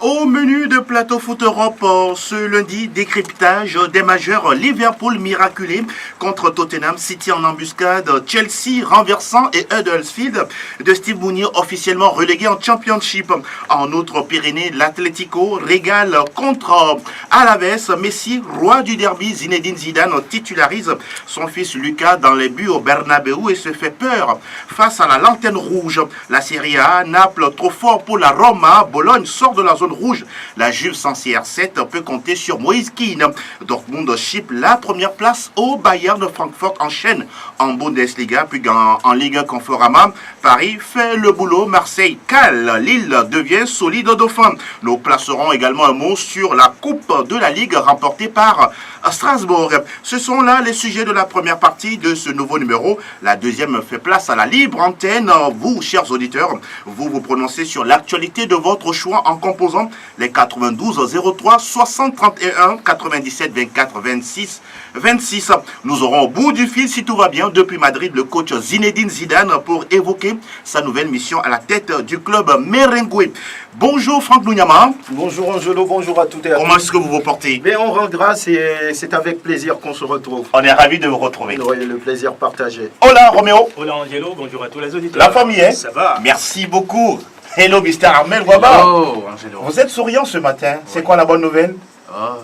Au menu de Plateau Foot Europe, ce lundi, décryptage des majeurs. Liverpool miraculé contre Tottenham, City en embuscade, Chelsea renversant et Huddersfield de Steve Mounier officiellement relégué en Championship. En Outre-Pyrénées, l'Atlético régale contre Alaves, Messi, roi du derby, Zinedine Zidane titularise son fils Lucas dans les buts au Bernabeu et se fait peur face à la lanterne rouge. La Serie A, Naples trop fort pour la Roma, Bologne sort de la zone rouge. La Juve sans CR7 peut compter sur Moïse Kean. Dortmund chip la première place au Bayern de Francfort enchaîne en Bundesliga, puis en Ligue 1 Conforama. Paris fait le boulot, Marseille cale, Lille devient solide dauphin. Nous placerons également un mot sur la Coupe de la Ligue remportée par Strasbourg. Ce sont là les sujets de la première partie de ce nouveau numéro. La deuxième fait place à la libre antenne. Vous, chers auditeurs, vous prononcez sur l'actualité de votre choix en composant les 92 03 60 31 97 24 26 26. Nous aurons au bout du fil, si tout va bien, depuis Madrid, le coach Zinedine Zidane pour évoquer sa nouvelle mission à la tête du club merengue. Bonjour Franck Nounyama. Bonjour Angelo, bonjour à toutes et à tous. Comment est-ce que vous vous portez? Mais on rend grâce et c'est avec plaisir qu'on se retrouve. On est ravis de vous retrouver. Oui, le plaisir partagé. Hola Roméo. Hola Angelo, bonjour à tous les auditeurs. La famille, hein? Ça va? Merci beaucoup. Hello Mr. Armel Waba. Oh Angelo. Vous êtes souriant ce matin. C'est quoi la bonne nouvelle? Oh,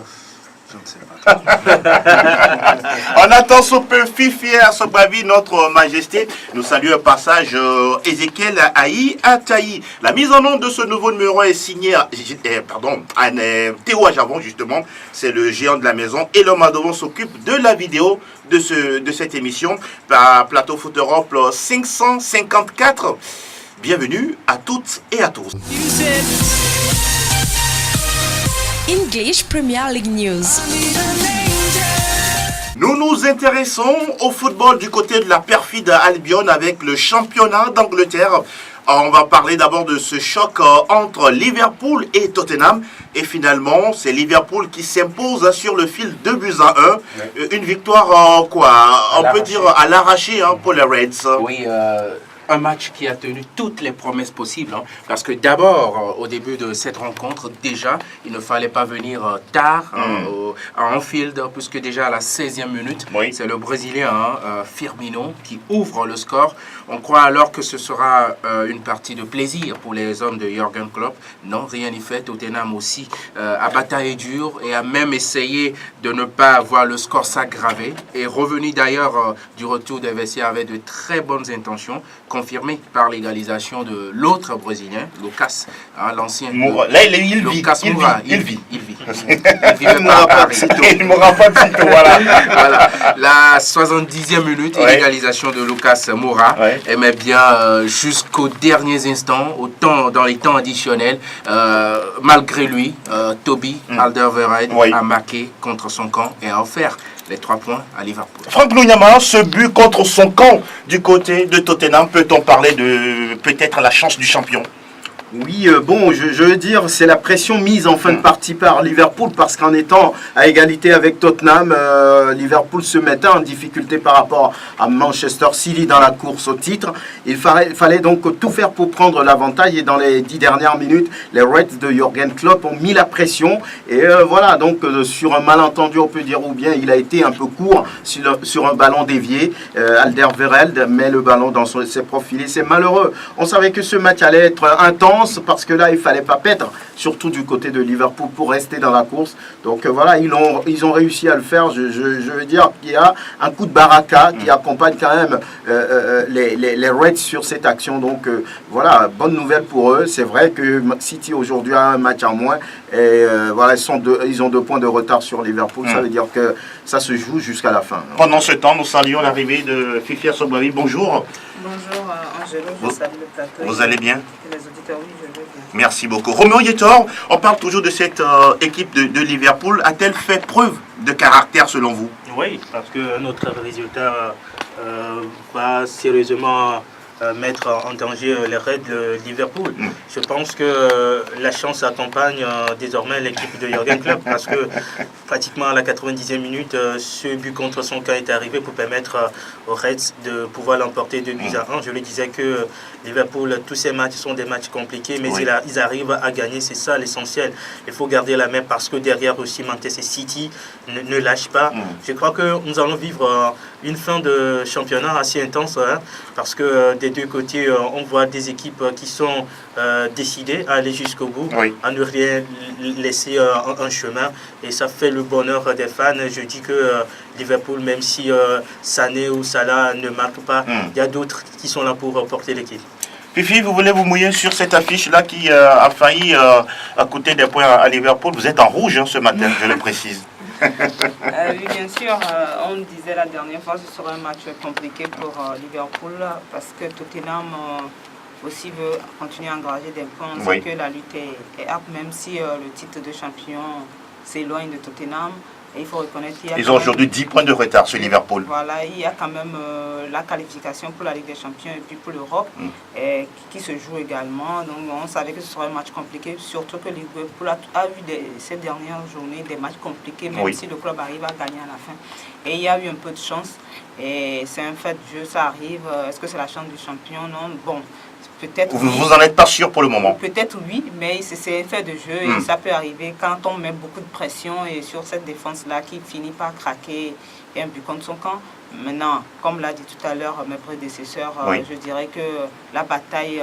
je ne sais pas. On attend ce peu Fifi à ce bravi, notre majesté. Nous saluons au passage Ezekiel Aïe Ataï. La mise en onde de ce nouveau numéro est signée Théo Ajavon, justement. C'est le géant de la maison. Et l'homme Adovon s'occupe de la vidéo de cette émission. Par Plateau Foot Europe 554. Bienvenue à toutes et à tous. English Premier League News. Nous nous intéressons au football du côté de la perfide Albion avec le championnat d'Angleterre. On va parler d'abord de ce choc entre Liverpool et Tottenham. Et finalement, c'est Liverpool qui s'impose sur le fil 2-1. Ouais. Une victoire, on peut dire à l'arraché pour les Reds. Oui, un match qui a tenu toutes les promesses possibles. Parce que d'abord, au début de cette rencontre, déjà, il ne fallait pas venir tard à Anfield, puisque déjà à la 16e minute, c'est le Brésilien Firmino qui ouvre le score. On croit alors que ce sera une partie de plaisir pour les hommes de Jürgen Klopp. Non, rien n'y fait. Tottenham aussi a bataillé dur et a même essayé de ne pas voir le score s'aggraver. Et revenu d'ailleurs du retour des vestiaires avec de très bonnes intentions, confirmé par l'égalisation de l'autre Brésilien, Lucas, l'ancien. Là, il vit. Lucas Moura. Il vit. Il ne mourra pas de sitôt. Il ne mourra pas de sitôt, voilà. Voilà. La 70e minute, l'égalisation de Lucas Moura. Ouais. Mais bien jusqu'aux derniers instants, dans les temps additionnels, malgré lui, Toby Alderweireld a marqué contre son camp et a offert les 3 points à Liverpool. Franck Nounyama, ce but contre son camp du côté de Tottenham, peut-on parler de peut-être la chance du champion? Oui, bon, je veux dire, c'est la pression mise en fin de partie par Liverpool parce qu'en étant à égalité avec Tottenham, Liverpool se mettait en difficulté par rapport à Manchester City dans la course au titre. Il fallait donc tout faire pour prendre l'avantage et dans les 10 dernières minutes, les Reds de Jürgen Klopp ont mis la pression et voilà, donc sur un malentendu, on peut dire, ou bien il a été un peu court sur un ballon dévié, Alderweireld met le ballon dans ses profilés, c'est malheureux. On savait que ce match allait être intense parce que là, il ne fallait pas perdre, surtout du côté de Liverpool, pour rester dans la course. Donc voilà, ils ont réussi à le faire. Je veux dire qu'il y a un coup de baraka qui accompagne quand même les Reds sur cette action. Donc voilà, bonne nouvelle pour eux. C'est vrai que City aujourd'hui a un match en moins. Et voilà, ils ont 2 points de retard sur Liverpool. Ça veut dire que ça se joue jusqu'à la fin. Pendant ce temps, nous saluons l'arrivée de Fifi Assobavi. Bonjour. Bonjour Angelo, je salue le plateau. Vous allez bien? Les auditeurs, oui, je vais bien. Merci beaucoup. Roméo Yetor, on parle toujours de cette équipe de Liverpool. A-t-elle fait preuve de caractère selon vous? Oui, parce que notre résultat va sérieusement mettre en danger les Reds de Liverpool. Je pense que la chance accompagne désormais l'équipe de Jürgen Klopp parce que pratiquement à la 90e minute, ce but contre son camp est arrivé pour permettre aux Reds de pouvoir l'emporter 2-1. Je le disais que Liverpool, tous ces matchs sont des matchs compliqués, mais ils arrivent à gagner, c'est ça l'essentiel. Il faut garder la main parce que derrière aussi Manchester City ne lâche pas. Je crois que nous allons vivre une fin de championnat assez intense parce que des deux côtés, on voit des équipes qui sont décidées à aller jusqu'au bout, à ne rien laisser un chemin. Et ça fait le bonheur des fans. Je dis que Liverpool, même si Sané ou Salah ne marquent pas, il y a d'autres qui sont là pour porter l'équipe. Fifi, vous voulez vous mouiller sur cette affiche-là qui a failli coûter des points à Liverpool. Vous êtes en rouge ce matin, je le précise. Oui, bien sûr, on disait la dernière fois que ce serait un match compliqué pour Liverpool parce que Tottenham aussi veut continuer à engager des points. On sait que la lutte est âpre, même si le titre de champion s'éloigne de Tottenham. Et il faut reconnaître qu'il y a Ils ont aujourd'hui 10 points de retard sur Liverpool. Voilà, il y a quand même la qualification pour la Ligue des Champions et puis pour l'Europe qui se joue également. Donc on savait que ce serait un match compliqué, surtout que Liverpool a eu ces dernières journées des matchs compliqués, même si le club arrive à gagner à la fin. Et il y a eu un peu de chance. Et c'est un fait de jeu, ça arrive. Est-ce que c'est la chance du champion? Non. Bon. Vous n'en êtes pas sûr pour le moment? Peut-être oui, mais c'est un fait de jeu et ça peut arriver quand on met beaucoup de pression et sur cette défense-là qui finit par craquer et un but contre son camp. Maintenant, comme l'a dit tout à l'heure mes prédécesseurs, je dirais que la bataille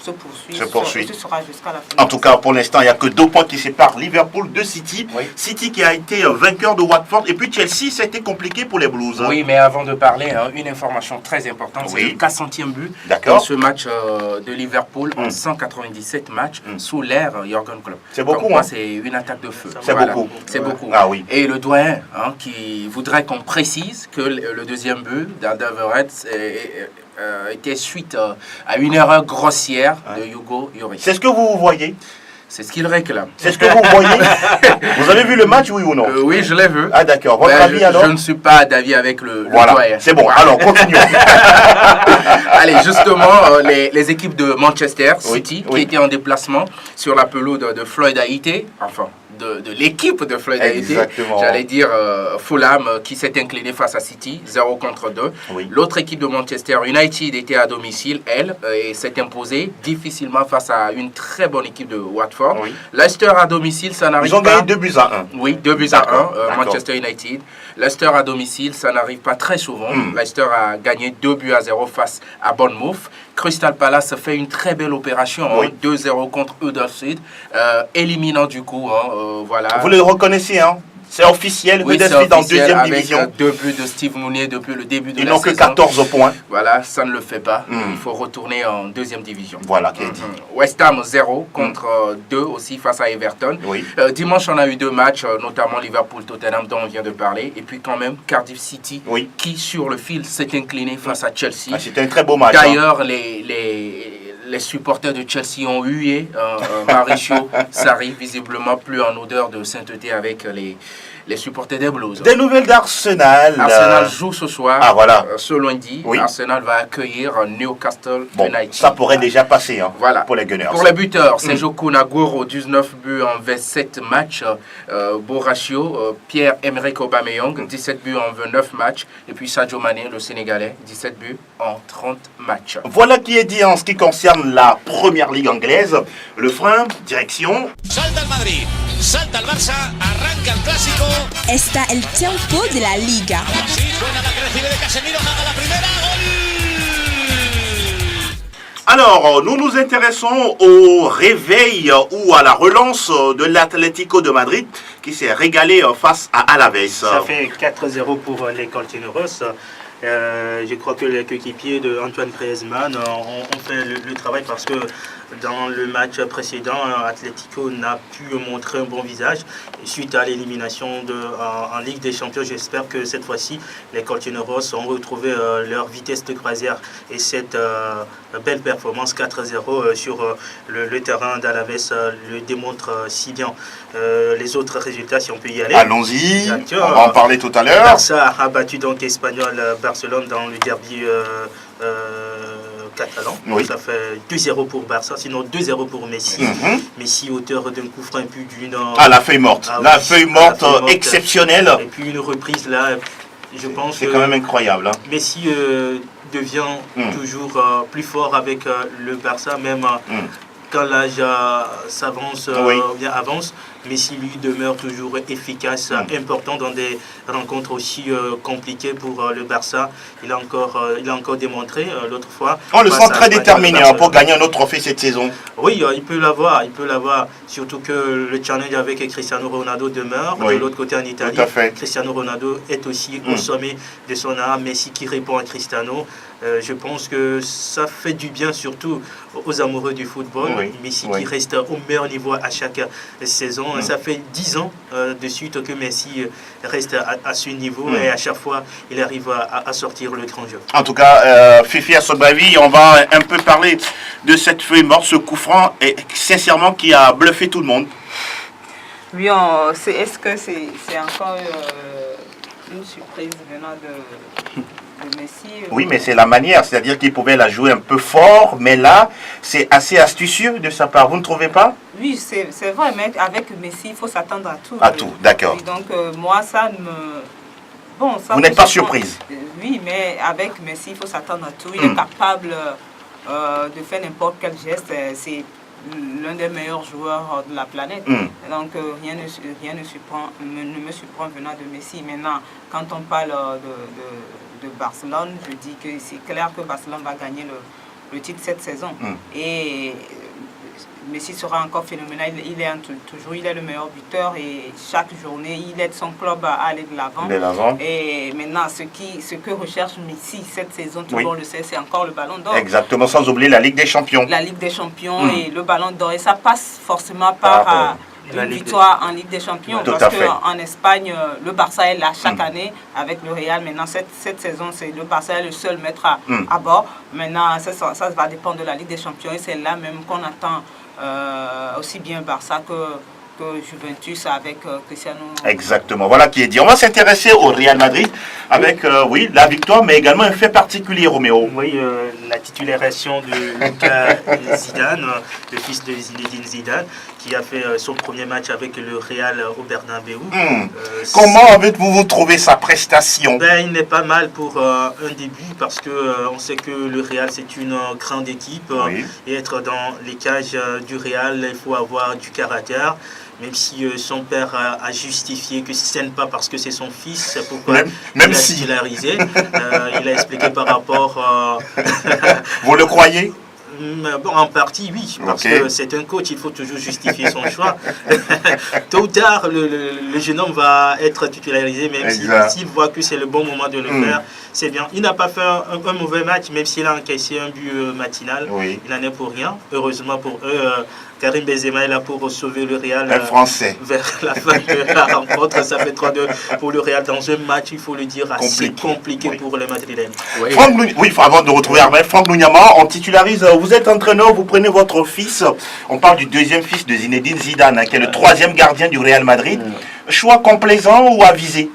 se poursuit. Et ce sera jusqu'à la fin. En tout cas, pour l'instant, il n'y a que 2 points qui séparent Liverpool de City. City qui a été vainqueur de Watford. Et puis Chelsea, ça a été compliqué pour les Blues. Oui, mais avant de parler, une information très importante, c'est le 400e but dans ce match de Liverpool en 197 matchs sous l'ère Jürgen Klopp. C'est beaucoup. C'est une attaque de feu. C'est beaucoup. C'est beaucoup. Ah, oui. Et le doyen qui voudrait qu'on précise que le deuxième but d'Alderweireld était suite à une erreur grossière de Hugo Lloris. C'est ce que vous voyez? C'est ce qu'il réclame. C'est ce que vous voyez? Vous avez vu le match, oui ou non? Oui, je l'ai vu. Ah d'accord. Votre avis alors? Je ne suis pas d'avis avec le doyen. C'est bon. Alors, continuons. Allez, justement, les équipes de Manchester City qui étaient en déplacement sur la pelouse de Floyd Haïté, enfin, de l'équipe de Floyd Haïté, j'allais dire Fulham qui s'est incliné face à City, 0-2. L'autre équipe de Manchester United était à domicile, et s'est imposée difficilement face à une très bonne équipe de Watford. Leicester à domicile, ça n'arrive pas. Ils ont gagné 2-1. Oui, 2-1, Manchester United. Leicester à domicile, ça n'arrive pas très souvent. Leicester a gagné 2-0 face à Bournemouth. Crystal Palace fait une très belle opération, 2-0 contre Huddersfield, éliminant du coup, voilà. Vous le reconnaissez, hein? C'est officiel, Huddersfield en deuxième division. Avec 2 buts de Steve Mounier depuis le début de la saison. Ils n'ont que 14 points. Voilà, ça ne le fait pas. Il faut retourner en deuxième division. Voilà, qui est dit. West Ham 0 contre 2 aussi face à Everton. Dimanche, on a eu 2 matchs, notamment Liverpool-Tottenham dont on vient de parler. Et puis quand même Cardiff City qui sur le fil s'est incliné face à Chelsea. C'était un très beau match. D'ailleurs, les supporters de Chelsea ont hué Mauricio Sarri, visiblement plus en odeur de sainteté avec les supporters des Blues. Des nouvelles d'Arsenal. Arsenal joue ce soir, ce lundi. Oui. Arsenal va accueillir Newcastle United. Ça pourrait déjà passer pour les Gunners. Pour les buteurs, c'est Joko Nagoro, 19 buts en 27 matchs. Beau ratio. Pierre-Emerick Aubameyang, 17 buts en 29 matchs. Et puis Sadio Mané, le Sénégalais, 17 buts en 30 matchs. Voilà qui est dit en ce qui concerne la première ligue anglaise. Le frein, direction. Salta el Madrid, salta el Barça, arranca el clásico. Está el tiempo de la Liga. Sí, suena la que recibe de Casemiro, haga la primera, gol. Alors, nous nous intéressons au réveil ou à la relance de l'Atlético de Madrid qui s'est régalé face à Alaves. Ça fait 4-0 pour les Colchoneros. Je crois que les coéquipiers de Antoine Griezmann ont fait le travail parce que dans le match précédent, Atlético n'a pu montrer un bon visage. Et suite à l'élimination en Ligue des Champions, j'espère que cette fois-ci, les Colchoneros ont retrouvé leur vitesse de croisière. Et cette belle performance 4-0 sur le terrain d'Alaves le démontre si bien. Les autres résultats, si on peut y aller. Allons-y, on va en parler tout à l'heure. Barça a battu donc Espanyol Barcelone dans le derby catalan. Oui. Ça fait 2-0 pour Barça, sinon 2-0 pour Messi. Messi, auteur d'un coup franc et puis d'une... Ah, la feuille morte. Ah, la oui, feuille morte exceptionnelle. Et puis une reprise là, je pense C'est que quand même incroyable. Hein. Messi devient toujours plus fort avec le Barça, même quand l'âge s'avance, Oui. bien avance. Messi, lui, demeure toujours efficace, important dans des rencontres aussi compliquées pour le Barça. Il a encore démontré l'autre fois. On le face sent à très Espagne, déterminé Barça. pour gagner un autre trophée cette saison. Oui, il peut l'avoir, surtout que le challenge avec Cristiano Ronaldo demeure. Oui. De l'autre côté, en Italie, Tout à fait. Cristiano Ronaldo est aussi au sommet de son art. Messi qui répond à Cristiano. Je pense que ça fait du bien surtout aux amoureux du football. Oui. Messi Oui. qui reste au meilleur niveau à chaque saison. Ça fait 10 ans de suite que Messi reste à ce niveau et à chaque fois, il arrive à sortir le grand jeu. En tout cas, Fifi Assobavi, on va un peu parler de cette feuille morte, ce coup franc, et sincèrement qui a bluffé tout le monde. Oui, est-ce que c'est encore une surprise venant de Messi? Oui, mais c'est la manière, c'est-à-dire qu'il pouvait la jouer un peu fort, mais là, c'est assez astucieux de sa part, vous ne trouvez pas? Oui, c'est vrai, mais avec Messi, il faut s'attendre à tout. À tout, d'accord. Oui, donc, moi, ça me... Bon, ça Vous n'êtes pas surprise? Oui, mais avec Messi, il faut s'attendre à tout. Il est capable de faire n'importe quel geste. C'est l'un des meilleurs joueurs de la planète. Donc, rien ne me surprend venant de Messi. Maintenant, quand on parle de Barcelone, je dis que c'est clair que Barcelone va gagner le titre cette saison. Et Messi sera encore phénoménal. Il est le meilleur buteur et chaque journée, il aide son club à aller de l'avant. Et maintenant, ce que recherche Messi cette saison, tout le monde le sait, c'est encore le ballon d'or. Exactement, sans oublier la Ligue des Champions. La Ligue des Champions et le ballon d'or. Et ça passe forcément par une victoire en Ligue des Champions. Parce qu'en Espagne, le Barça est là chaque année avec le Real. Maintenant, cette saison, c'est le Barça est le seul maître à bord. Maintenant, ça va dépendre de la Ligue des Champions. Et c'est là même qu'on attend aussi bien Barça que Juventus avec Cristiano. Exactement, voilà qui est dit. On va s'intéresser au Real Madrid avec, oui, la victoire, mais également un fait particulier, Roméo. Oui, la titularisation de Lucas Zidane, le fils de Zinedine Zidane, qui a fait son premier match avec le Real au Bernabéu. Comment avez-vous trouvé sa prestation? Il n'est pas mal pour un début parce que on sait que le Real c'est une grande équipe et être dans les cages du Real, il faut avoir du caractère. Même si son père a justifié que ce n'est pas parce que c'est son fils, c'est pourquoi il a titularisé. Il a expliqué par rapport... Vous le croyez? Bon, en partie, oui, parce que c'est un coach, il faut toujours justifier son choix. Tôt ou tard, le jeune homme va être titularisé, même s'il voit que c'est le bon moment de le faire. C'est bien. Il n'a pas fait un mauvais match, même s'il a encaissé un but matinal. Il n'en est pour rien. Heureusement pour eux, Karim Benzema est là pour sauver le Real Français. Vers la fin de la rencontre. Ça fait 3-2 pour le Real dans un match, il faut le dire, assez compliqué pour les Madrilènes. Avant de retrouver Armel, Franck Nouniama, on titularise, vous êtes entraîneur, vous prenez votre fils, on parle du deuxième fils de Zinedine Zidane, qui est le troisième gardien du Real Madrid. Choix complaisant ou avisé?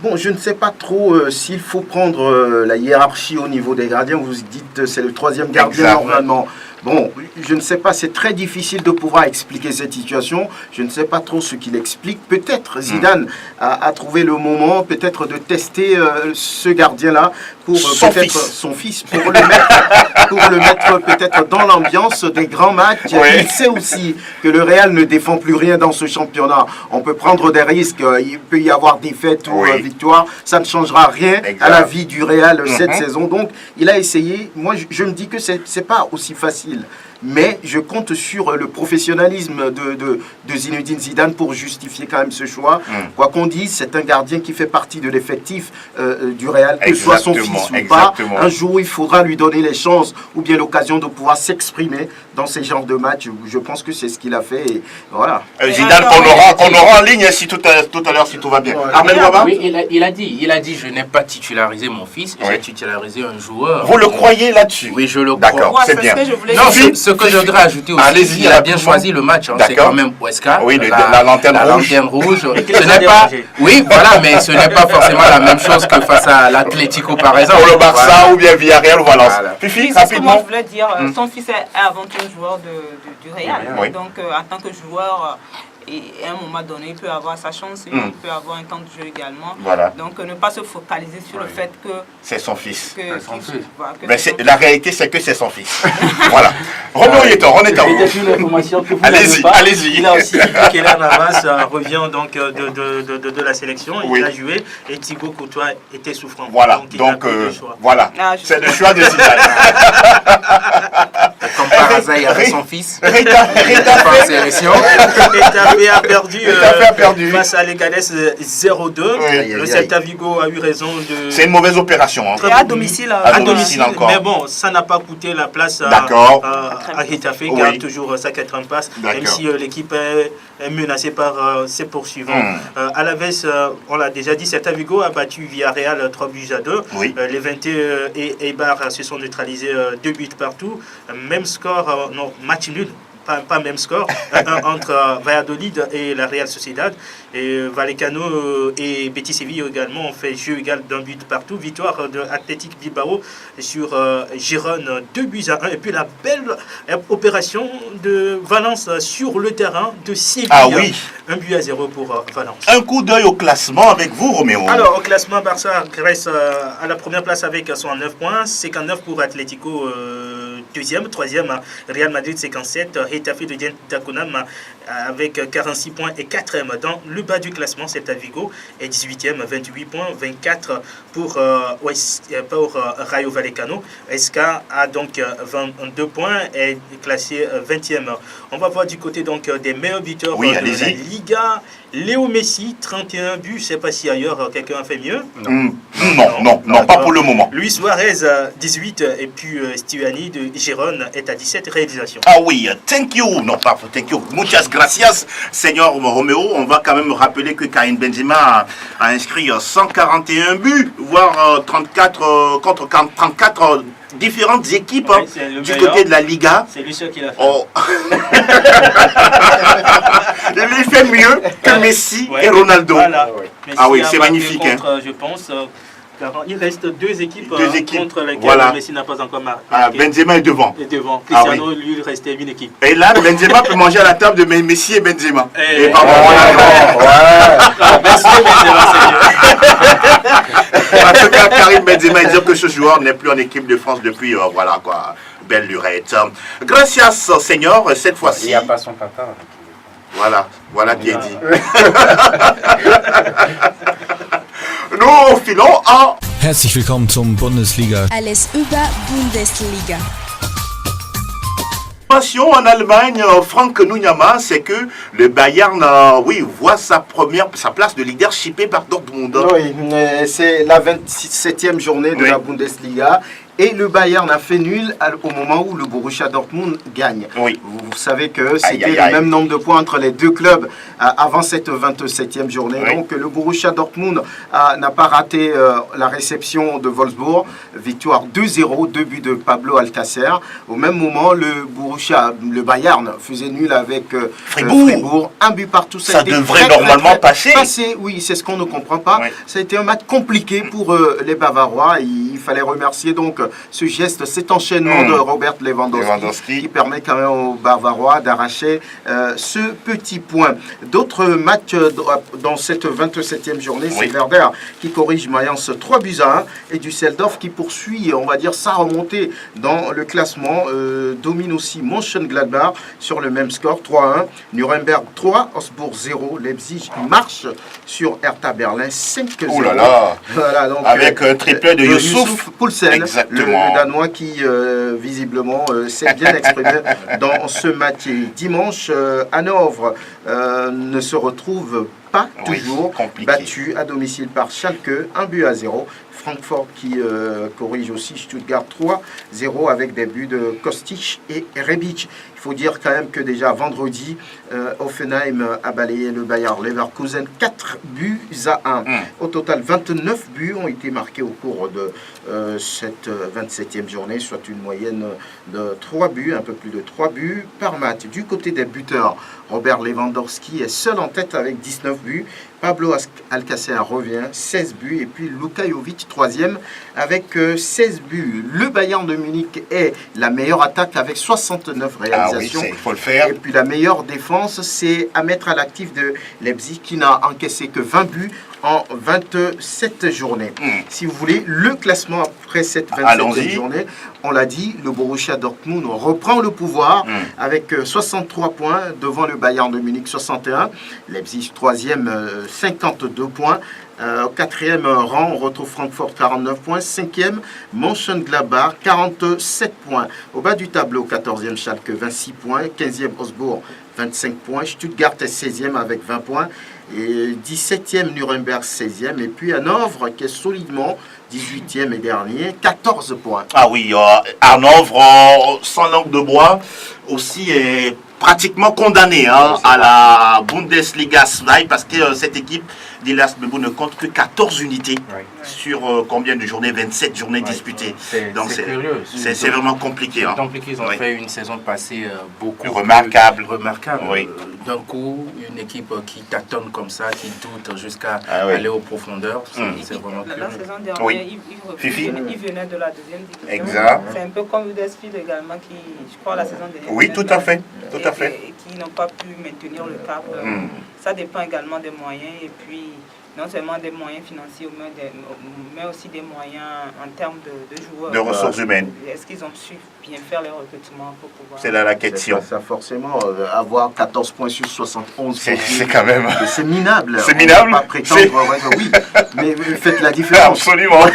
Bon, je ne sais pas trop s'il faut prendre la hiérarchie au niveau des gardiens. Vous dites c'est le troisième gardien normalement. Bon, je ne sais pas, c'est très difficile de pouvoir expliquer cette situation. Je ne sais pas trop ce qu'il explique. Peut-être Zidane a trouvé le moment, peut-être de tester ce gardien-là pour peut-être son fils, pour le mettre peut-être dans l'ambiance des grands matchs. Il sait aussi que le Real ne défend plus rien dans ce championnat. On peut prendre des risques, il peut y avoir défaite ou victoire. Ça ne changera rien à la vie du Real cette saison. Donc, il a essayé. Moi, je me dis que c'est pas aussi facile. Mais je compte sur le professionnalisme de Zinedine Zidane pour justifier quand même ce choix. Quoi qu'on dise, c'est un gardien qui fait partie de l'effectif du Real, que ce soit son fils ou pas. Un jour, il faudra lui donner les chances ou bien l'occasion de pouvoir s'exprimer dans ces genres de matchs. Je pense que c'est ce qu'il a fait. Et voilà. Zidane qu'on aura en ligne si tout à l'heure si tout va bien. Armel Waba? Oui, il a dit, je n'ai pas titularisé mon fils, j'ai titularisé un joueur. Vous le croyez là-dessus? Oui, je le crois. D'accord, c'est bien. Ce que je voulais Non, dire. ce ce que je voudrais ajouter aussi, Allez-y, il a bien choisi le match. Hein. C'est quand même Huesca. Oui, la lanterne rouge. Ce n'est pas. Oui, voilà, mais ce n'est pas forcément la même chose que face à l'Atlético, par exemple. Pour le Barça voilà. ou bien Villarreal ou Valence. Voilà. Fifi, Oui, c'est ce que moi rapidement. je voulais dire. Son fils est avant tout un joueur du Real. Oui. Donc, en tant que joueur, et à un moment donné, il peut avoir sa chance, il peut avoir un temps de jeu également. Voilà. Donc, ne pas se focaliser sur le fait que... C'est son fils. voilà, que Mais c'est son la réalité, c'est que c'est son fils. Voilà. Roméo Yetor, on est à vous. Peut-être une information que vous Allez-y, n'avez pas. allez-y. Il a aussi dit que Kélan Navas revient donc de la sélection. Oui. Il a joué et Thibaut Courtois était souffrant. Voilà. il n'a Donc, plus de choix. voilà. Ah, je C'est sais. le choix de Zidane. Comme par hasard, il y avait son fils. Rita Par sélection. Getafe a perdu, Getafe a perdu. face à Leganés 0-2. Oui. Le Celta Vigo a eu raison de... C'est une mauvaise opération. Hein. Et à domicile. À à domicile domicile, encore. mais bon, ça n'a pas coûté la place D'accord. à Getafe, qui Oui. a toujours sa quatrième place, même D'accord. si l'équipe est menacée par ses poursuivants. À la veste, on l'a déjà dit, Celta Vigo a battu Villarreal 3-2. Oui. Les 21 et Eibar se sont neutralisés 2 buts partout. Même score, non, match nul. Pas même score entre Valladolid et la Real Sociedad. Et Vallecano et Betis Séville également ont fait jeu égal d'un but partout. Victoire de Athletic Bilbao sur Gérone 2-1. Et puis la belle opération de Valence sur le terrain de Séville. Ah oui. 1-0 pour Valence. Un coup d'œil au classement avec vous, Roméo. Alors, au classement, Barça reste à la première place avec 109 points, 59 pour Atlético, deuxième, troisième, Real Madrid 57, Getafe de Daconam avec 46 points et quatrième dans le bas du classement, Celta Vigo est 18e, 28 points, 24 pour Rayo Vallecano. SK a donc 22 points et est classé 20e. On va voir du côté donc des meilleurs buteurs Oui, de la allez-y. Liga. Léo Messi, 31 buts, je ne sais pas si ailleurs quelqu'un a fait mieux. Non, pas pour le moment. Luis Suarez, 18, et puis Stuani de Gérone est à 17 réalisations. Ah oui, thank you. Non, pas thank you. Muchas gracias, Seigneur Roméo. On va quand même rappeler que Karim Benzema a inscrit 141 buts, voire 34 contre 34 différentes équipes Ouais, c'est le du meilleur. côté de la Liga. C'est lui seul qui l'a fait. Oh. Il fait mieux que Messi Ouais. et Ronaldo. Voilà. Messi Ah oui, a c'est marqué magnifique, contre, je pense, il reste deux équipes, contre lesquelles voilà. Messi n'a pas encore marqué. Ah, Benzema est devant. Et devant. Ah Cristiano, lui, il restait une équipe. Et là, Benzema peut manger à la table de Messi et Benzema. Eh, Et pardon, Messi et Benzema, c'est mieux. En tout cas, Karim Benzema dit que ce joueur n'est plus en équipe de France depuis, voilà quoi, belle lurette. Gracias, Seigneur, cette Il fois-ci. n'y a pas son papa. Voilà qui est dit. Nous filons en... Herzlich willkommen zum Bundesliga. Alles über Bundesliga. En Allemagne, Franck Nuyama, c'est que le Bayern, voit sa place de leader chippée par Dortmund. Oui, c'est la 27e journée de la Bundesliga. Et le Bayern a fait nul au moment où le Borussia Dortmund gagne. Oui. Vous savez que c'était Aïe, aïe, le aïe. même nombre de points entre les deux clubs avant cette 27e journée. Oui. Donc le Borussia Dortmund n'a pas raté la réception de Wolfsburg. Victoire 2-0, 2 buts de Pablo Alcacer. Au même moment, le Bayern faisait nul avec Fribourg. Un but partout. Ça a été devrait normalement passer. Oui, c'est ce qu'on ne comprend pas. Oui. Ça a été un match compliqué pour les Bavarois. Il fallait remercier donc ce geste, cet enchaînement de Robert Lewandowski qui permet quand même aux Bavarois d'arracher ce petit point. D'autres matchs dans cette 27e journée, c'est Werder qui corrige Mayence 3-1 et Düsseldorf qui poursuit, on va dire, sa remontée dans le classement, domine aussi Mönchengladbach sur le même score, 3-1, Nuremberg 3, Augsbourg 0, Leipzig marche sur Hertha Berlin 5-0. Oh là là. Voilà, donc, avec un triplé de Youssouf Poulsen, Exactement. le Danois qui visiblement s'est bien exprimé dans ce match. Dimanche, Hanovre ne se retrouve pas Oui, toujours compliqué. battu à domicile par Schalke, 1-0. Francfort qui corrige aussi Stuttgart 3-0 avec des buts de Kostic et Rebic. Il faut dire quand même que déjà vendredi, Hoffenheim a balayé le Bayer Leverkusen 4-1. Au total, 29 buts ont été marqués au cours de cette 27e journée, soit une moyenne de 3 buts, un peu plus de 3 buts par match. Du côté des buteurs, Robert Lewandowski est seul en tête avec 19 buts. Pablo Alcacer revient, 16 buts. Et puis Luka Jovic, 3e, avec 16 buts. Le Bayern de Munich est la meilleure attaque avec 69 réalisations. Il faut le faire. Et puis la meilleure défense, c'est à mettre à l'actif de Leipzig qui n'a encaissé que 20 buts en 27 journées. Si vous voulez, le classement après cette 27e journée, on l'a dit, le Borussia Dortmund reprend le pouvoir avec 63 points devant le Bayern de Munich 61. Leipzig 3e, 52 points. Au 4e rang, on retrouve Francfort 49 points. 5e, Mönchengladbach 47 points. Au bas du tableau, 14e Schalke 26 points. 15e Augsbourg 25 points. Stuttgart est 16e avec 20 points. Et 17e Nuremberg 16e. Et puis Hanovre qui est solidement 18e et dernier, 14 points. Ah oui, Hanovre, sans langue de bois, aussi est pratiquement condamné à la Bundesliga 2 parce que cette équipe d'Elias Bebo ne compte que 14 unités sur combien de journées? 27 journées disputées. Donc c'est curieux. C'est vraiment compliqué. C'est compliqué. Ils ont fait une saison passée beaucoup remarquable. D'un coup, une équipe qui tâtonne comme ça, qui doute jusqu'à aller aux profondeurs. C'est vraiment curieux. La saison dernière, il venait de la deuxième division. Exact. C'est un peu comme Huddersfield également qui, je crois, la saison dernière. Oui, tout à fait. Et qui n'ont pas pu maintenir le cap. Ça dépend également des moyens et puis non seulement des moyens financiers, mais aussi des moyens en termes de joueurs. De ressources humaines. Est-ce qu'ils ont su bien faire les recrutements pour pouvoir... C'est là la question. Ça forcément, avoir 14 points sur 71, c'est quand même... C'est minable. C'est minable. On va pas prétendre, oui, mais faites la différence. Absolument.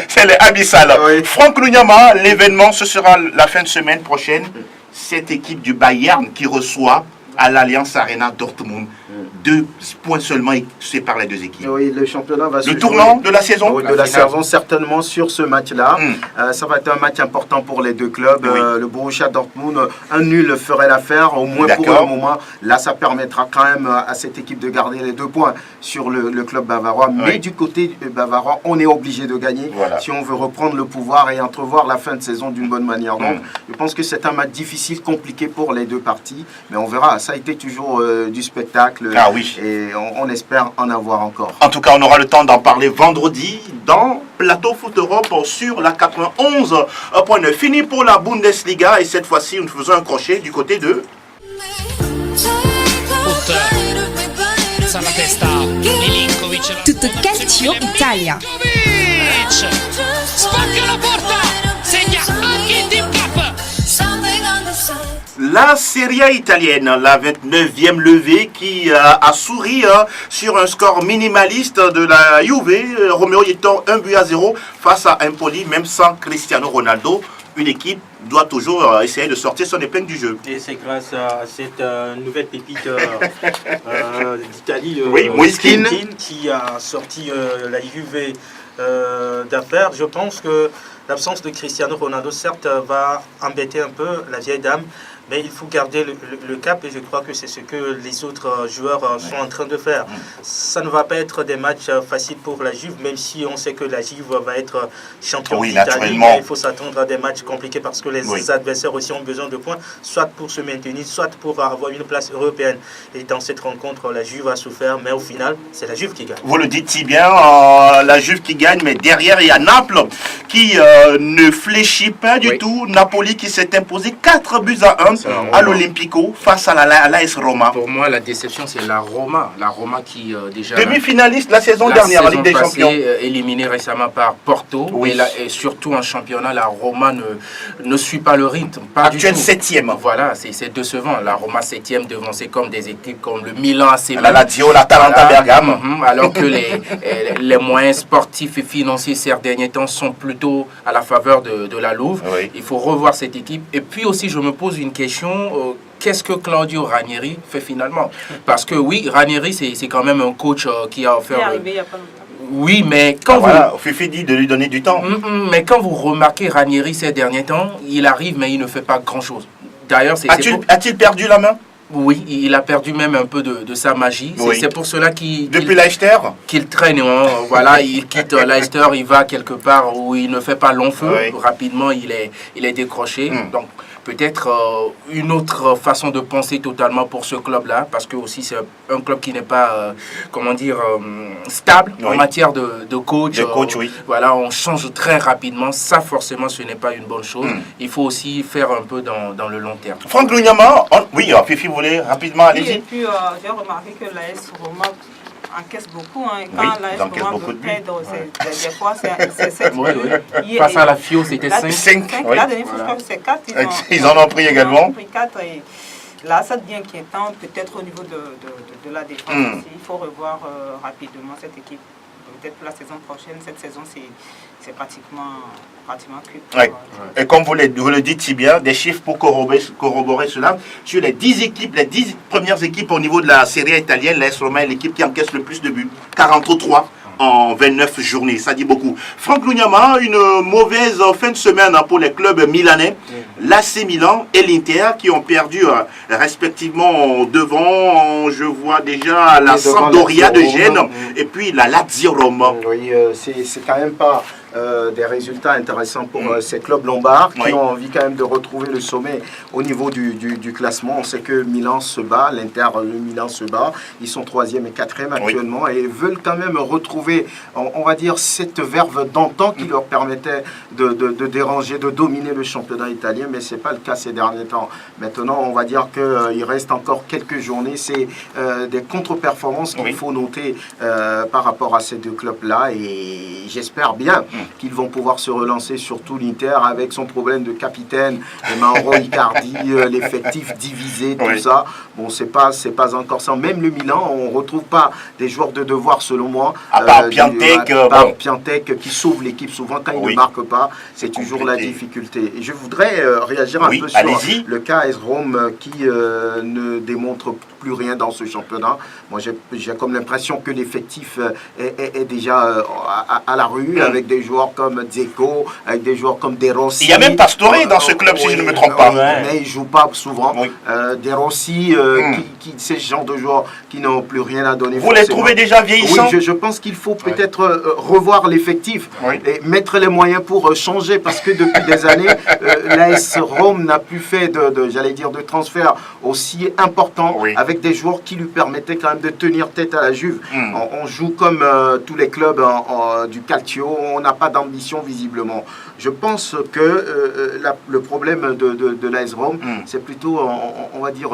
C'est abyssal. Franck Lunyama, l'événement, ce sera la fin de semaine prochaine. Cette équipe du Bayern qui reçoit à l'Allianz Arena Dortmund. 2 points seulement séparent les deux équipes. Oui, le championnat va se jouer. Le tournant de la saison. Oui, de la saison, certainement sur ce match-là. Ça va être un match important pour les deux clubs. Le Borussia Dortmund, un nul ferait l'affaire, au moins pour le moment. Là, ça permettra quand même à cette équipe de garder les 2 points sur le club bavarois. Mais du côté bavarois, on est obligé de gagner si on veut reprendre le pouvoir et entrevoir la fin de saison d'une bonne manière. Donc, je pense que c'est un match difficile, compliqué pour les deux parties. Mais on verra, ça a été toujours du spectacle. Et on espère en avoir encore. En tout cas, on aura le temps d'en parler vendredi dans Plateau Foot Europe sur la 91.9. Fini pour la Bundesliga et cette fois-ci, nous faisons un crochet du côté de... Tutto calcio Italia. Spacca la porta, segna anche il Team Cup. La Serie A italienne, la 29e levée qui a souri sur un score minimaliste de la Juve. Romeo étant 1-0 face à Empoli, même sans Cristiano Ronaldo. Une équipe doit toujours essayer de sortir son épingle du jeu. Et c'est grâce à cette nouvelle pépite d'Italie, Moiskin, qui a sorti la Juve d'affaires. Je pense que l'absence de Cristiano Ronaldo, certes, va embêter un peu la vieille dame, mais il faut garder le cap et je crois que c'est ce que les autres joueurs sont en train de faire. Ça ne va pas être des matchs faciles pour la Juve, même si on sait que la Juve va être champion d'Italie. Il faut s'attendre à des matchs compliqués parce que les adversaires aussi ont besoin de points, soit pour se maintenir, soit pour avoir une place européenne. Et dans cette rencontre, la Juve a souffert, mais au final, c'est la Juve qui gagne. Vous le dites si bien, la Juve qui gagne, mais derrière, il y a Naples qui ne fléchit pas du tout. Napoli qui s'est imposé 4-1 à l'Olympico face à l'AS Roma. Pour moi, la déception, c'est la Roma. La Roma qui déjà... Demi-finaliste la saison dernière en Ligue des Champions. Éliminée récemment par Porto. Et surtout en championnat, la Roma ne suit pas le rythme. Actuelle 7e. Voilà, c'est décevant. La Roma 7e devancée comme des équipes comme le Milan AC. La Lazio, l'Atalanta Bergame. Alors que les moyens sportifs et financiers ces derniers temps sont plutôt à la faveur de la Louve. Il faut revoir cette équipe. Et puis aussi, je me pose une question. question, qu'est-ce que Claudio Ranieri fait finalement? Parce que oui, Ranieri, c'est quand même un coach qui a offert... Il est arrivé il n'y a pas longtemps. Oui, mais quand Voilà, Fifi dit de lui donner du temps. Mais quand vous remarquez Ranieri ces derniers temps, il arrive, mais il ne fait pas grand-chose. D'ailleurs, A-t-il perdu la main? Oui, il a perdu même un peu de sa magie. Oui. C'est pour cela Depuis Leicester qu'il traîne. Voilà, il quitte Leicester, il va quelque part où il ne fait pas long feu. Oui. Rapidement, il est décroché. Donc, peut-être une autre façon de penser totalement pour ce club-là, parce que aussi c'est un club qui n'est pas, stable en matière de coach. De coach, oui. Voilà, on change très rapidement. Ça, forcément, ce n'est pas une bonne chose. Il faut aussi faire un peu dans le long terme. Franck Lunyama, oui, Fifi voulait rapidement, Oui, allez-y. et puis j'ai remarqué que l'AS Roma encaisse beaucoup. Hein. Quand Oui, l'AS ils encaissent Roma beaucoup veut de buts. perdre, des fois c'est 7 Oui, oui. Face à la FIO, c'était 5. 5, oui. La dernière fois, je crois que c'est 4. Ils en ont pris également. Ils en ont pris 4 et là, ça devient inquiétant, peut-être au niveau de la défense aussi. Il faut revoir rapidement cette équipe. Peut-être pour la saison prochaine, cette saison, c'est pratiquement cuit. Ouais. Et comme vous le dites si bien, des chiffres pour corroborer cela. Sur les 10 équipes, les 10 premières équipes au niveau de la Serie A italienne, l'AS Roma est l'équipe qui encaisse le plus de buts. 43 en 29 journées, ça dit beaucoup. Franck Lunyama, une mauvaise fin de semaine pour les clubs milanais. L'AC Milan et l'Inter qui ont perdu respectivement devant, je vois déjà la Sampdoria de Gênes et puis la Lazio Rome. Oui, c'est quand même pas des résultats intéressants pour ces clubs lombards qui ont envie quand même de retrouver le sommet au niveau du classement. On sait que Milan se bat, le Milan se bat, ils sont 3e et 4e actuellement et veulent quand même retrouver, on va dire, cette verve d'antan qui leur permettait de déranger, de dominer le championnat italien, mais ce n'est pas le cas ces derniers temps. Maintenant, on va dire qu'il reste encore quelques journées, c'est des contre-performances qu'il faut noter par rapport à ces deux clubs-là et j'espère bien qu'ils vont pouvoir se relancer, surtout l'Inter avec son problème de capitaine, Mauro Icardi, l'effectif divisé, tout ça. Bon, c'est pas encore ça. Même le Milan, on ne retrouve pas des joueurs de devoir selon moi. À part Piatek, Piatek qui sauve l'équipe souvent quand il ne marque pas, c'est toujours la difficulté. Et je voudrais réagir un peu sur le cas AS Rome qui ne démontre plus rien dans ce championnat. Moi, j'ai comme l'impression que l'effectif est déjà à la rue avec des joueurs comme Dzeko, avec des joueurs comme De Rossi. Il y a même Pastore dans ce club, si je ne me trompe pas. Mais il ne joue pas souvent. De Rossi, c'est ce genre de joueurs qui n'ont plus rien à donner. Vous les trouvez déjà vieillissants? Oui, je pense qu'il faut peut-être revoir l'effectif et mettre les moyens pour changer parce que depuis des années, l'AS Rome n'a plus fait de transfert aussi important avec des joueurs qui lui permettaient quand même de tenir tête à la Juve. On joue comme tous les clubs du Calcio, on n'a pas d'ambition visiblement. Je pense que le problème de l'AS Rome, c'est plutôt, on va dire,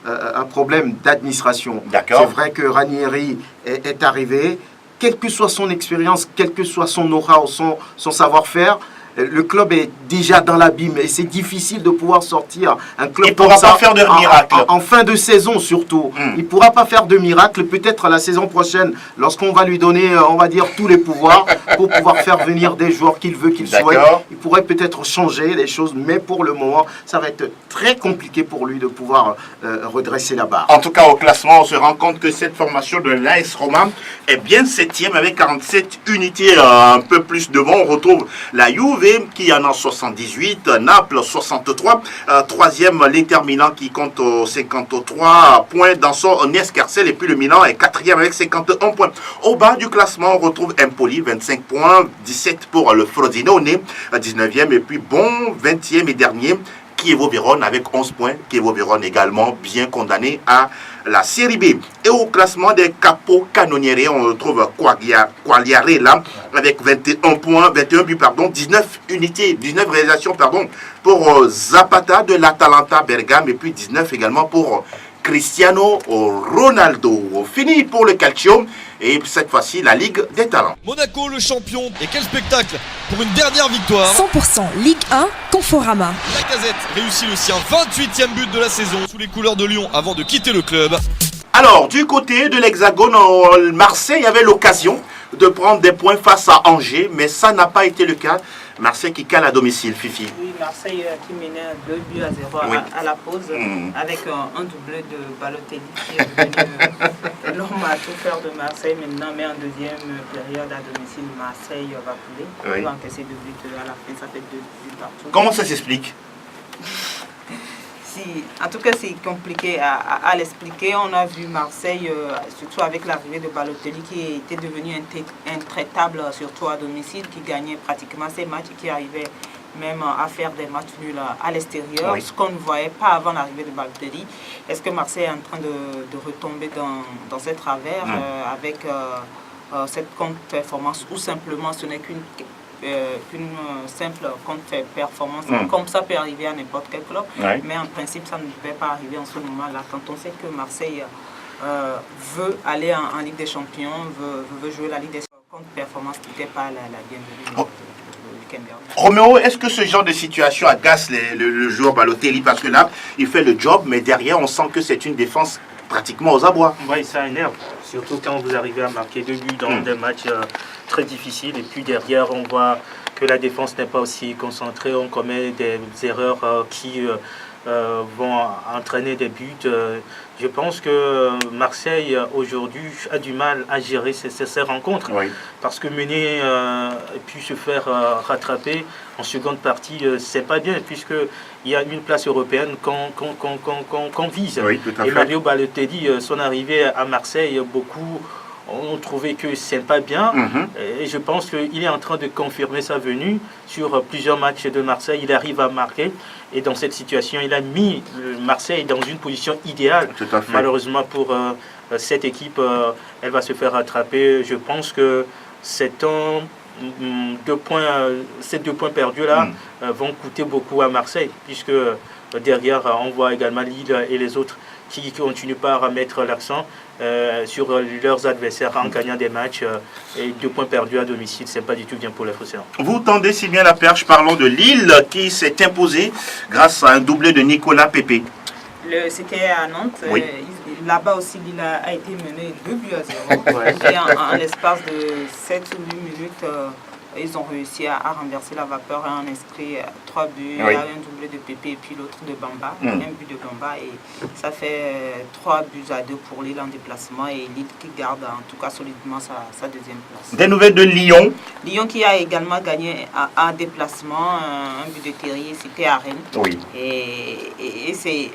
un problème d'administration. C'est vrai que Ranieri est arrivé, quelle que soit son expérience, quel que soit son aura ou son savoir-faire, le club est déjà dans l'abîme et c'est difficile de pouvoir sortir un club comme ça. Il ne pourra pas faire de miracle. En fin de saison surtout. Il ne pourra pas faire de miracle. Peut-être la saison prochaine, lorsqu'on va lui donner, on va dire, tous les pouvoirs pour pouvoir faire venir des joueurs qu'il veut, qu'il souhaite. Il pourrait peut-être changer les choses, mais pour le moment, ça va être très compliqué pour lui de pouvoir redresser la barre. En tout cas, au classement, on se rend compte que cette formation de l'AS Roma est bien 7e avec 47 unités, un peu plus devant. On retrouve la Juve qui en a 78, Naples 63, 3e l'Inter Milan qui compte 53 points dans son escarcelle et puis le Milan est 4e avec 51 points. Au bas du classement, on retrouve Empoli 25 points, 17 pour le Frosinone, 19e et puis bon 20e et dernier Chievo Vérone avec 11 points. Chievo Vérone également bien condamné à la Série B. Et au classement des capocannonieri, on retrouve Quagliarella avec 21 points, 21 buts, 19 unités, 19 réalisations, pour Zapata de l'Atalanta Bergame et puis 19 également pour Cristiano Ronaldo. Fini pour le Calcio et cette fois-ci la Ligue des Talents. Monaco le champion et quel spectacle pour une dernière victoire. 100% Ligue 1 Conforama. Lacazette réussit le sien, 28e but de la saison sous les couleurs de Lyon avant de quitter le club. Alors, du côté de l'Hexagone, Marseille avait l'occasion de prendre des points face à Angers, mais ça n'a pas été le cas. Marseille qui cale à domicile, Fifi. Oui, Marseille qui menait 2-0 Oui. à la pause, avec un doublé de Balotelli qui est devenu l'homme à tout faire de Marseille maintenant, mais en deuxième période à domicile, Marseille va couler. Oui. Il va encaisser 2 buts à la fin, ça fait 2 buts partout. Comment ça s'explique? En tout cas, c'est compliqué à l'expliquer. On a vu Marseille, surtout avec l'arrivée de Balotelli, qui était devenu intraitable, surtout à domicile, qui gagnait pratiquement ses matchs et qui arrivait même à faire des matchs nuls à l'extérieur, Oui. ce qu'on ne voyait pas avant l'arrivée de Balotelli. Est-ce que Marseille est en train de retomber dans ces travers avec cette contre-performance, ou simplement ce n'est qu'une simple contre-performance, comme ça peut arriver à n'importe quel club, mais en principe ça ne devait pas arriver en ce moment-là. Quand on sait que Marseille veut aller en Ligue des Champions, veut jouer la Ligue des Champions, contre-performance n'était pas la bienvenue. Le week-end dernier. Roméo, est-ce que ce genre de situation agace le joueur Balotelli? Parce que là, il fait le job, mais derrière, on sent que c'est une défense pratiquement aux abois. Oui, ça énerve. Surtout quand vous arrivez à marquer 2 buts dans des matchs très difficiles. Et puis derrière, on voit que la défense n'est pas aussi concentrée. On commet des erreurs qui vont entraîner des buts. Je pense que Marseille, aujourd'hui, a du mal à gérer ces rencontres. Oui. Parce que mener et puis se faire rattraper en seconde partie, c'est pas bien, puisqu'il y a une place européenne qu'on vise. Oui, tout à fait. Et Mario Balotelli, son arrivée à Marseille, beaucoup ont trouvé que c'est pas bien. Et je pense qu'il est en train de confirmer sa venue sur plusieurs matchs de Marseille. Il arrive à marquer. Et dans cette situation, il a mis Marseille dans une position idéale. Tout à fait. Malheureusement pour cette équipe, elle va se faire rattraper. Je pense que ces 2 points perdus-là vont coûter beaucoup à Marseille, puisque derrière, on voit également Lille et les autres qui continuent pas à mettre l'accent sur leurs adversaires en gagnant des matchs. Et 2 points perdus à domicile, c'est pas du tout bien pour les Phocéens. Vous tendez si bien la perche, parlons de Lille qui s'est imposé grâce à un doublé de Nicolas Pepe. C'était à Nantes. Oui. Là-bas aussi, Lille a été mené 2-0. Et en l'espace de 7 ou 8 minutes, ils ont réussi à renverser la vapeur et en inscrit 3 buts. Oui. Un doublé de Pépé et puis l'autre de Bamba. Un but de Bamba. Et ça fait 3-2 pour Lille en déplacement. Et Lille qui garde en tout cas solidement sa deuxième place. Des nouvelles de Lyon. Lyon qui a également gagné en déplacement. Un but de Terrier, c'était à Rennes. Oui. Et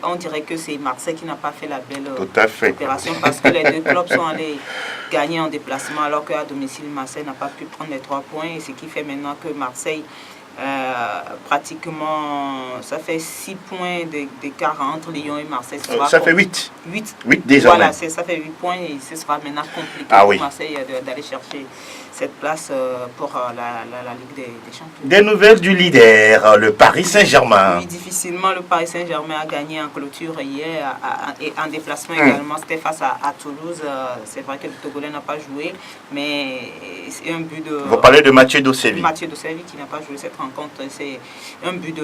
on dirait que c'est Marseille qui n'a pas fait la belle Tout à fait. opération, parce que les 2 clubs sont allés gagner en déplacement, alors qu'à domicile, Marseille n'a pas pu prendre les 3 points. Et ce qui fait maintenant que Marseille, pratiquement, ça fait 6 points d'écart entre Lyon et Marseille. Ça fait 8. 8 désormais. Voilà, ça fait 8 points et ce sera maintenant compliqué oui. pour Marseille d'aller chercher cette place pour la Ligue des Champions. Des nouvelles du leader, le Paris Saint-Germain. Oui, difficilement, le Paris Saint-Germain a gagné en clôture hier et en déplacement également. C'était face à Toulouse. C'est vrai que le Togolais n'a pas joué, mais c'est un but de... Vous parlez de Mathieu Dosevi. Mathieu Dosevi qui n'a pas joué cette rencontre. C'est un but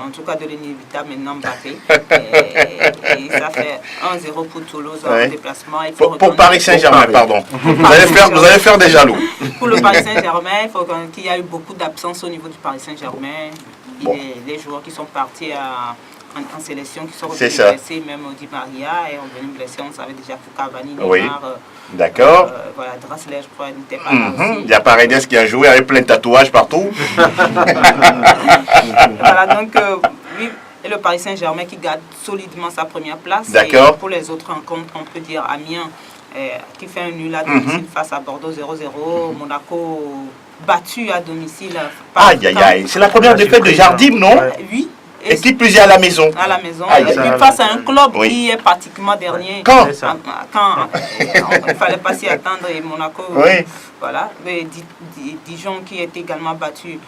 en tout cas de l'inévitable maintenant Mbappé. et ça fait 1-0 pour Toulouse en déplacement. Pour Paris Saint-Germain, pardon. Vous allez faire des jaloux. Pour le Paris Saint-Germain, il faut qu'il y a eu beaucoup d'absence au niveau du Paris Saint-Germain. Les joueurs qui sont partis en sélection, qui sont revenus blessés, même Di Maria, et on venus blessés, on savait déjà que Cavani, Neymar, d'accord. voilà, Draxler, je crois, n'était pas là aussi. Il y a Paredes qui a joué avec plein de tatouages partout. Voilà, donc oui, et le Paris Saint-Germain qui garde solidement sa première place. D'accord. Et pour les autres rencontres, on peut dire Amiens, qui fait un nul à domicile face à Bordeaux 0-0, Monaco battu à domicile. Aïe, c'est la première défaite de Jardim, non? Oui. Et qui plus est à la maison. À la maison. Et puis face à un club qui est pratiquement dernier. Quand il ne fallait pas s'y attendre. Et Monaco, voilà. Mais Dijon qui est également battu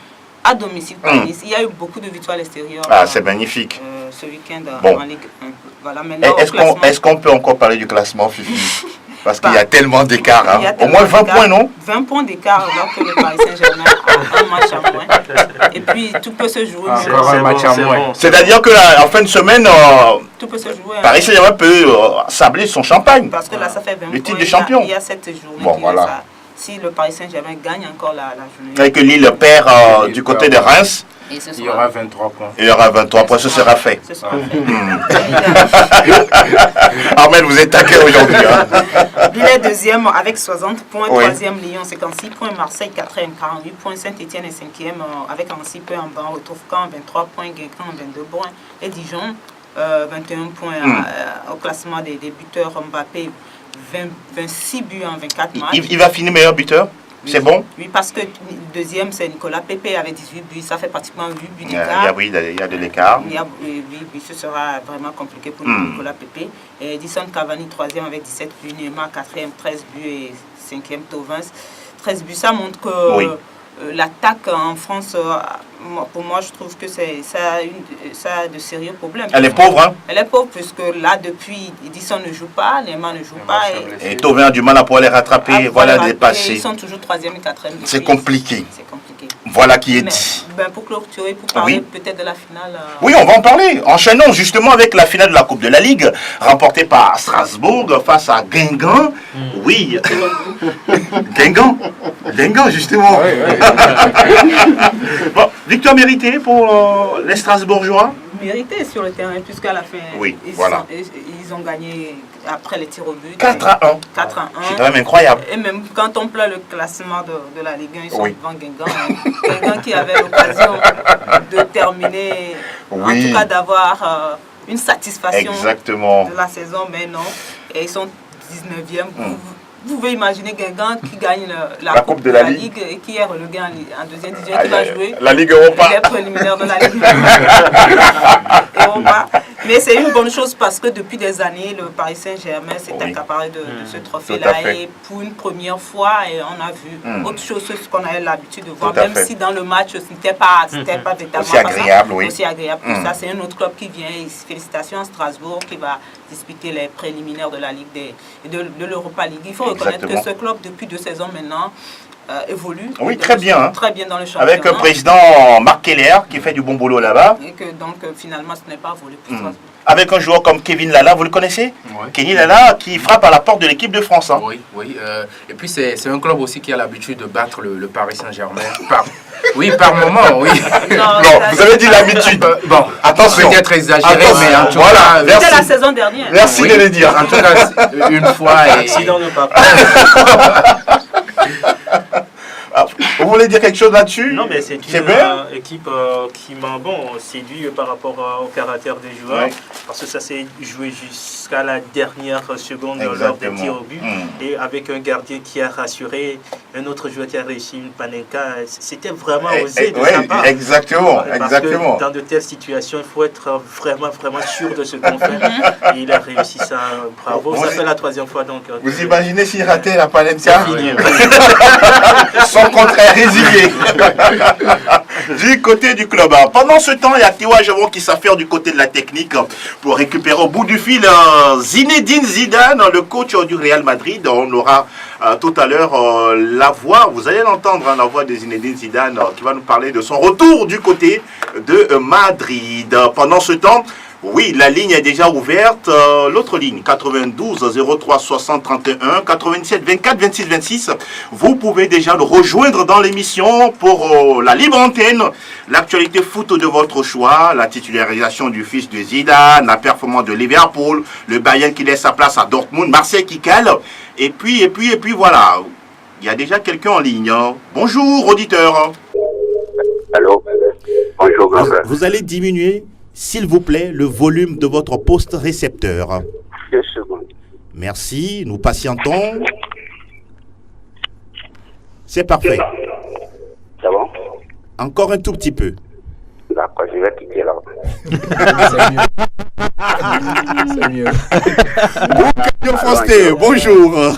à domicile par Nice. Il y a eu beaucoup de victoires à l'extérieur. C'est magnifique. Ce week-end bon. en Ligue 1. Voilà, maintenant, est-ce qu'on peut encore parler du classement, Fifi? Parce qu'il y a tellement d'écart. Hein. Au moins 20 points, non? 20 points d'écart alors que le Paris Saint-Germain a un match à moins. Et puis tout peut se jouer. Encore un match à moins. C'est-à-dire qu'en fin de semaine, tout peut se jouer. Paris Saint-Germain peut sabler son champagne. Parce que là, ça fait 20 le points. titre de champion. Il y a cette journée bon, voilà. si le Paris Saint-Germain gagne encore la journée. Et que Lille perd du côté de Reims. Et ce Il y sera- aura 23 points. Il y aura 23 points, ce sera fait. Ce sera fait. Ahmed, vous êtes taquin aujourd'hui. Hein. Lille est deuxième avec 60 points, Oui. troisième Lyon 56 points, Marseille quatrième 48 points, Saint-Etienne est cinquième avec 6 points en bas, on retrouve Caen 23 points, Guingamp 22 points et Dijon 21 points au classement des buteurs. Mbappé 26 buts en 24 matchs. Il va finir meilleur buteur. C'est bon. Oui, parce que deuxième c'est Nicolas Pepe avec 18 buts, ça fait pratiquement 8 buts Il y d'écart. a de l'écart. Oui, ce sera vraiment compliqué pour Nicolas Pepe. Et Edison Cavani, troisième avec 17 buts. Neymar, quatrième, 13 buts. Et cinquième, Thauvin, 13 buts. Ça montre que Oui. l'attaque en France, pour moi, je trouve que ça a de sérieux problèmes. Elle est pauvre, hein. Elle est pauvre, puisque là, depuis, Edison ne joue pas, Neymar ne joue pas. Et Thauvin a du mal à pouvoir les rattraper, voilà, Ils dépasser. sont toujours troisième et quatrième. C'est compliqué. C'est compliqué. Voilà qui est Mais, dit. pour clôturer, pour parler Oui. peut-être de la finale. Oui, on va en parler. Enchaînons justement avec la finale de la Coupe de la Ligue, remportée par Strasbourg face à Guingamp. Oui, Guingamp, justement. Bon, victoire méritée pour les Strasbourgeois. Mérité sur le terrain, puisqu'à la fin, Oui, ils voilà. ont gagné après les tirs au but. 4-1. 4-1. C'est quand même incroyable. Et même quand on pleure le classement de la Ligue 1, ils sont Oui. devant Guingamp. Guingamp qui avait l'occasion de terminer, Oui. en tout cas d'avoir une satisfaction Exactement. de la saison, mais non. Et ils sont 19e. Vous pouvez imaginer Guingamp qui gagne la Coupe de la Ligue et qui est relégué en deuxième division, qui va jouer La Ligue Europa. les préliminaires de la Ligue Europa. Mais c'est une bonne chose parce que depuis des années, le Paris Saint-Germain s'est accaparé de ce Tout à trophée-là. fait. Et pour une première fois, on a vu autre chose que ce qu'on avait l'habitude de voir. Tout à Même fait. si dans le match, ce n'était pas véritablement Aussi agréable, oui. aussi agréable que ça. C'est un autre club qui vient. Et félicitations à Strasbourg qui va disputer les préliminaires de la Ligue de l'Europa League. Il faut reconnaître Exactement. que ce club, depuis 2 saisons maintenant, évolue. Oui, très bien. Hein. Très bien dans le championnat. Avec le président Marc Keller qui fait du bon boulot là-bas. Et que donc finalement ce n'est pas volé pour Strasbourg. Avec un joueur comme Kevin Lala, vous le connaissez? Oui. Kevin Lala qui frappe à la porte de l'équipe de France. Hein. Oui. Et puis c'est un club aussi qui a l'habitude de battre le Paris Saint-Germain. Par moment, oui. Non, vous avez dit l'habitude. Bon, Attention. peut-être exagéré, Attention. mais en tout Voilà, cas, merci. C'était la saison dernière. Merci oui. de le dire. En tout cas, une fois. Et... Accident de papa. Vous voulez dire quelque chose là-dessus? Non, mais c'est une bien. équipe qui m'a séduit par rapport au caractère des joueurs, Ouais. parce que ça s'est joué jusqu'à la dernière seconde lors des Exactement. tirs au but, et avec un gardien qui a rassuré, un autre joueur qui a réussi une panenka, c'était vraiment osé de sa part. Exactement, Parce exactement. que dans de telles situations, il faut être vraiment sûr de ce qu'on fait, et il a réussi ça, bravo, Vous- ça fait la 3e fois donc. Vous imaginez s'il ratait la Palentia? Fini. Son contraire résigné. Du côté du club. Pendant ce temps, il y a Théo Ajavon qui s'affaire du côté de la technique pour récupérer au bout du fil Zinedine Zidane, le coach du Real Madrid. On aura tout à l'heure la voix, vous allez l'entendre, la voix de Zinedine Zidane qui va nous parler de son retour du côté de Madrid. Pendant ce temps, oui, la ligne est déjà ouverte. L'autre ligne, 92 03 60 31, 97 24 26 26. Vous pouvez déjà le rejoindre dans l'émission pour la libre antenne. L'actualité foot de votre choix, la titularisation du fils de Zidane, la performance de Liverpool, le Bayern qui laisse sa place à Dortmund, Marseille qui cale. Et puis voilà. Il y a déjà quelqu'un en ligne. Bonjour, auditeur. Allô. Bonjour, grand frère. Vous allez diminuer, s'il vous plaît, le volume de votre poste récepteur. 2 secondes. Merci, nous patientons. C'est parfait. C'est bon? Encore un tout petit peu. D'accord, je vais quitter là. C'est mieux. Monsieur Frosté, bonjour.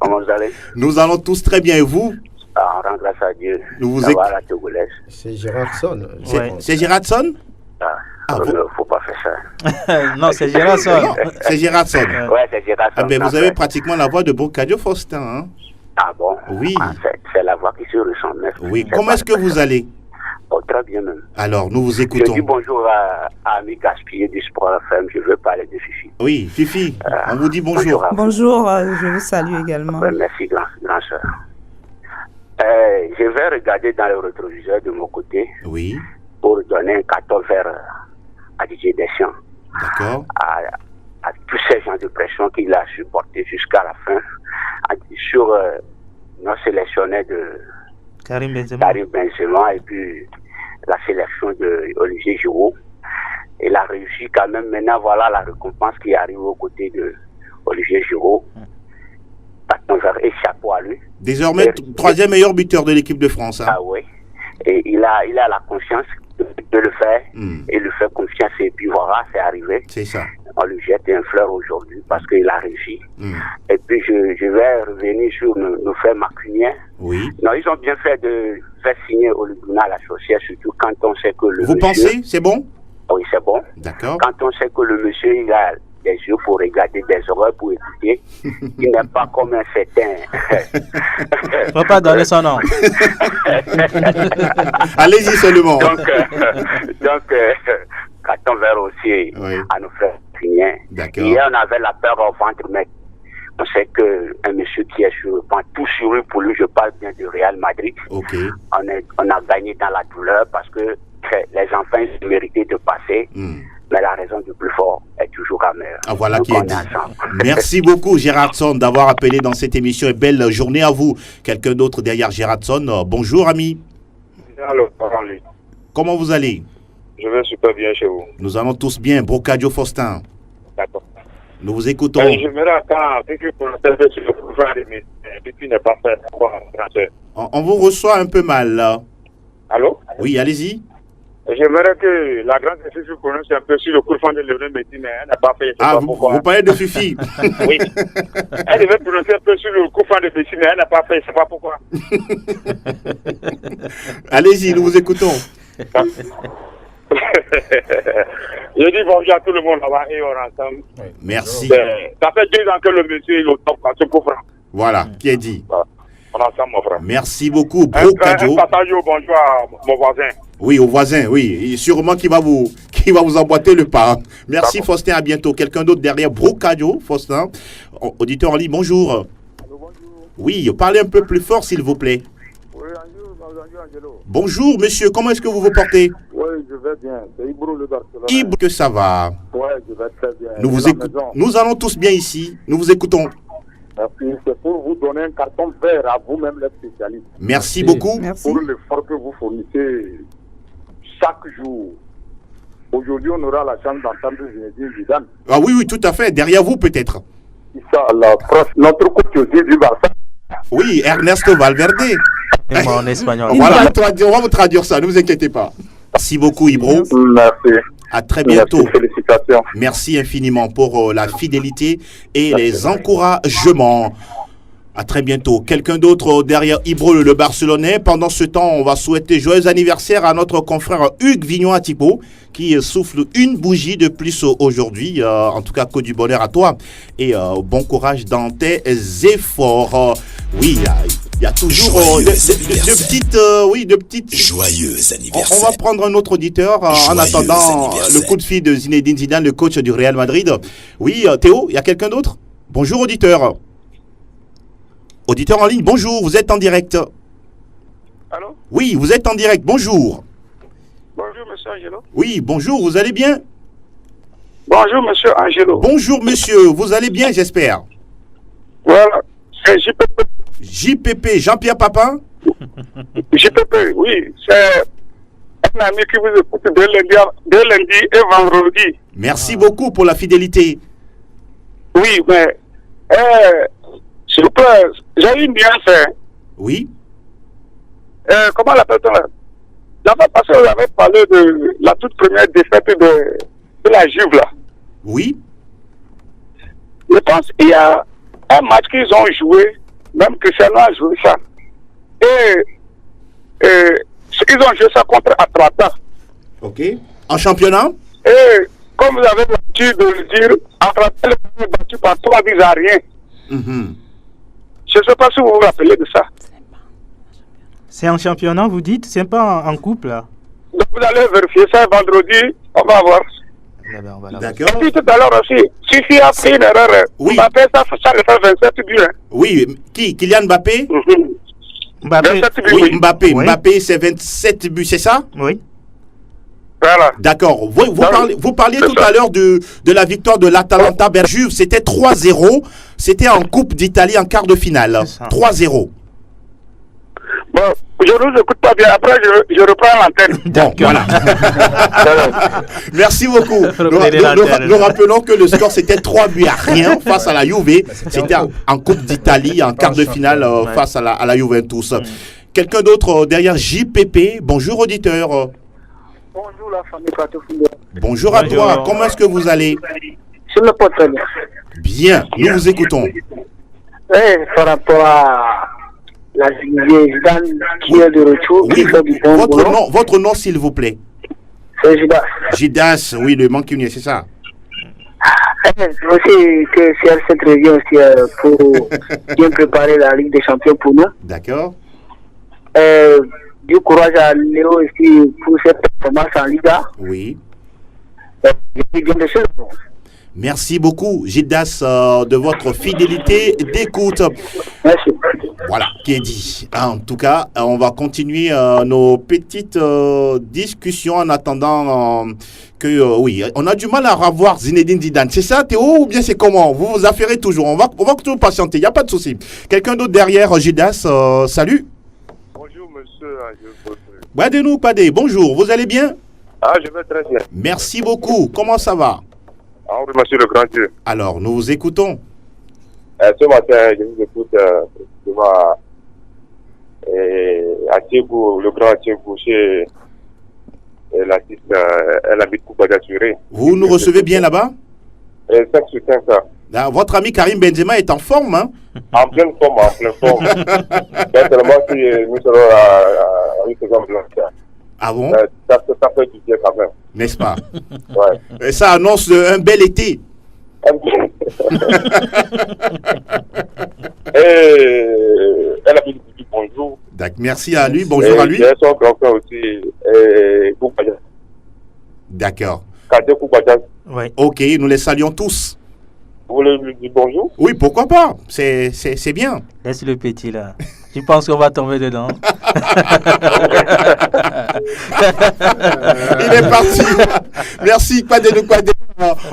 Comment vous allez? Nous allons tous très bien et vous? On rend grâce à Dieu. Nous vous d'avoir la Togolaise. C'est Gérardson. C'est Gérardson? Il ne faut pas faire ça. Non, c'est Gérardson. Non, c'est Gérardson. Ouais, c'est Gérardson. Ah ben, en vous avez fait. pratiquement la voix de Bocadio Faustin. Hein? Ah bon? Oui. Ah, c'est la voix qui se ressemble. Oui, comment est-ce que vous allez? Oh, très bien même. Alors, nous vous Je écoutons. dis bonjour à Ami Gaspillé du Sport FM. Je veux parler de Fifi. Oui, Fifi, on vous dit bonjour. à vous. Bonjour, je vous salue également. Ouais, merci, grand soeur. vais regarder dans le rétroviseur de mon côté. Oui. Pour donner un carton vert à Didier Deschamps. D'accord. À tous ces gens de pression qu'il a supporté jusqu'à la fin. Sur nos sélectionnés de Karim Benzema et puis la sélection de Olivier Giroud. Il a réussi quand même. Maintenant, voilà la récompense qui arrive aux côtés de Olivier Giroud. Carton vert et chapeau à lui. Désormais, troisième meilleur buteur de l'équipe de France. Hein. Ah oui. Et il a la conscience de le faire. Et lui fait confiance. Et puis voilà, c'est arrivé. C'est ça. On lui jette un fleur aujourd'hui parce qu'il a réussi. Et puis je vais revenir sur nos frères macuniens. Oui. Non, ils ont bien fait de faire signer Oluguna à la Chaussière, surtout quand on sait que le Vous monsieur... pensez, c'est bon? Oui, c'est bon. D'accord. Quand on sait que le monsieur, il a des yeux pour regarder, des oreilles pour écouter, il n'est pas comme un certain... Il ne faut pas donner son nom. Allez-y seulement. Donc carton vert aussi à nos frères macuniens. D'accord. Hier, on avait la peur au ventre, mais on sait qu'un monsieur qui est sur le banc, tout sur lui, pour lui, je parle bien du Real Madrid. Ok. On a gagné dans la douleur parce que les enfants ils méritaient de passer. Mais la raison du plus fort est toujours amère. Ah, voilà qui est dit. Merci beaucoup Gérardson d'avoir appelé dans cette émission et belle journée à vous. Quelqu'un d'autre derrière Gérardson. Bonjour ami. Allô, parlez. Comment vous allez? Je vais super bien chez vous. Nous allons tous bien. Brocadio Faustin. D'accord. Nous vous écoutons. J'aimerais attendre que pour le sur le pouvoir des médecins, depuis n'est pas fait quoi en français. On vous reçoit un peu mal là. Allô? Oui, allez-y. J'aimerais que la grande institution prononce un peu sur le cours fond de l'Euro médecine, mais elle n'a pas fait. Ah, vous parlez de Fifi? Oui. Elle devait prononcer un peu sur le cours fond de médecine, mais elle n'a pas fait, je ne sais pas pourquoi. Allez-y, nous vous écoutons. Je dis bonjour à tout le monde là-bas et on est ensemble. Merci. Ça fait 2 ans que le monsieur est au top à ce coup franc. Voilà, qui est dit. Voilà. On est ensemble, mon frère. Merci beaucoup, Brocadio. Un passage au bonjour à mon voisin. Oui, au voisin, oui. Et sûrement qui va vous emboîter le pas. Merci Faustin, à bientôt. Quelqu'un d'autre derrière Brocadio, Faustin. Auditeur en ligne, bonjour. Allô, bonjour. Oui, parlez un peu plus fort s'il vous plaît. Oui, bonjour Angelo. Bonjour monsieur, comment est-ce que vous vous portez? Oui, je vais bien. C'est Ibro le Barcelone. Ibro, que ça va? Oui, je vais très bien. Nous allons tous bien ici. Nous vous écoutons. Merci. C'est pour vous donner un carton vert à vous-même les spécialistes. Merci beaucoup. Merci. Pour l'effort que vous fournissez chaque jour. Aujourd'hui, on aura la chance d'entendre Zinedine Zidane. Ah oui, tout à fait. Derrière vous peut-être. Notre coach aussi du Barça. Oui, Ernesto Valverde. En espagnol. Voilà, on va vous traduire ça, ne vous inquiétez pas. Merci beaucoup, Ibro. Merci. À très bientôt. Merci, félicitations. Merci infiniment pour la fidélité et les encouragements. À très bientôt. Quelqu'un d'autre derrière Ibro, le Barcelonais. Pendant ce temps, on va souhaiter joyeux anniversaire à notre confrère Hugues Vignon-Atipo qui souffle une bougie de plus aujourd'hui. En tout cas, que du bonheur à toi et bon courage dans tes efforts. Oui, il y a toujours de petites... Joyeux anniversaire. On va prendre un autre auditeur en attendant le coup de fil de Zinedine Zidane, le coach du Real Madrid. Oui, Théo, il y a quelqu'un d'autre? Bonjour, auditeur. Auditeur en ligne, bonjour, vous êtes en direct. Allô? Oui, vous êtes en direct, bonjour. Bonjour, monsieur Angelo. Oui, bonjour, vous allez bien? Bonjour, monsieur Angelo. Bonjour, monsieur, vous allez bien, j'espère? Voilà, c'est JPP. JPP, Jean-Pierre Papin? JPP, oui, c'est un ami qui vous écoute dès lundi et vendredi. Merci beaucoup pour la fidélité. Oui, mais... s'il vous plaît, j'ai une nuance. Oui. Comment l'appelle-t-on là? La fois passée, vous avez parlé de la toute première défaite de la Juve là. Oui. Je pense qu'il y a un match qu'ils ont joué, même Cristiano a joué ça. Et ils ont joué ça contre Atlanta. Ok. En championnat? Et comme vous avez l'habitude de le dire, Atlanta est battu par 3 buts à rien. Je ne sais pas si vous vous rappelez de ça. C'est en championnat, vous dites? C'est pas en couple, là? Donc vous allez vérifier ça vendredi, on va voir. D'accord. Et puis tout à l'heure aussi, si a fait une erreur, oui. Mbappé, ça le fait 27 buts. Oui, qui? Kylian Mbappé? Oui, Mbappé, c'est 27 buts, c'est ça? Oui. Voilà. D'accord. Vous parliez tout à l'heure de la victoire de l'Atalanta Berjuve. C'était 3-0. C'était en Coupe d'Italie en quart de finale. 3-0. Bon, je ne vous écoute pas bien. Après, je reprends l'antenne. Bon, voilà. Merci beaucoup. Nous rappelons que le score, c'était 3 buts à rien face à la Juve. C'était en Coupe d'Italie en quart de finale face à la Juventus. Quelqu'un d'autre derrière JPP. Bonjour, auditeur. Bonjour la famille Plateau Football. Bonjour à toi, comment est-ce que vous allez? Je me porte très bien. Bien, nous vous écoutons. Oui, par rapport à la Zidane qui est de retour. Oui, votre nom s'il vous plaît. C'est Gidas. Gidas, oui, le mancunier, c'est ça. Aussi que CR7 revient aussi pour bien préparer la Ligue des Champions pour nous. D'accord. Du courage à Léo aussi pour cette performance en Liga. Oui. Bien des choses. Merci beaucoup, Gildas, de votre fidélité d'écoute. Merci. Voilà, qui est dit. En tout cas, on va continuer nos petites discussions en attendant que, oui, on a du mal à revoir Zinedine Zidane. C'est ça, Théo, ou bien c'est comment? Vous vous affairez toujours. On va toujours patienter, il n'y a pas de souci. Quelqu'un d'autre derrière, Gildas, salut. Bonjour, monsieur. Badeno Padé, bonjour, vous allez bien? Ah, je vais très bien. Merci beaucoup. Comment ça va? Ah oui, monsieur le grand Dieu. Alors, nous vous écoutons. Ce matin, je vous écoute à Thiegou, le grand Thiegou, chez l'artiste El Habit Koupada Turé. Vous nous recevez bien là-bas? 5 sur 5, ça. Ah, votre ami Karim Benzema est en forme, hein? En pleine forme, en pleine forme. Seulement si nous serons à une seconde blanche. Ah bon? Ça fait du bien quand même. N'est-ce pas? Ouais. Et ça annonce un bel été. Et elle a dit bonjour. Merci à lui, bonjour à lui. Et son grand-frère aussi, Koupada. D'accord. Kadé Koupada. Oui. Ok, nous les saluons tous. Vous voulez lui dire bonjour? Oui, pourquoi pas? C'est bien. Laisse le petit là. Tu penses qu'on va tomber dedans? Il est parti. Merci, Kwadé.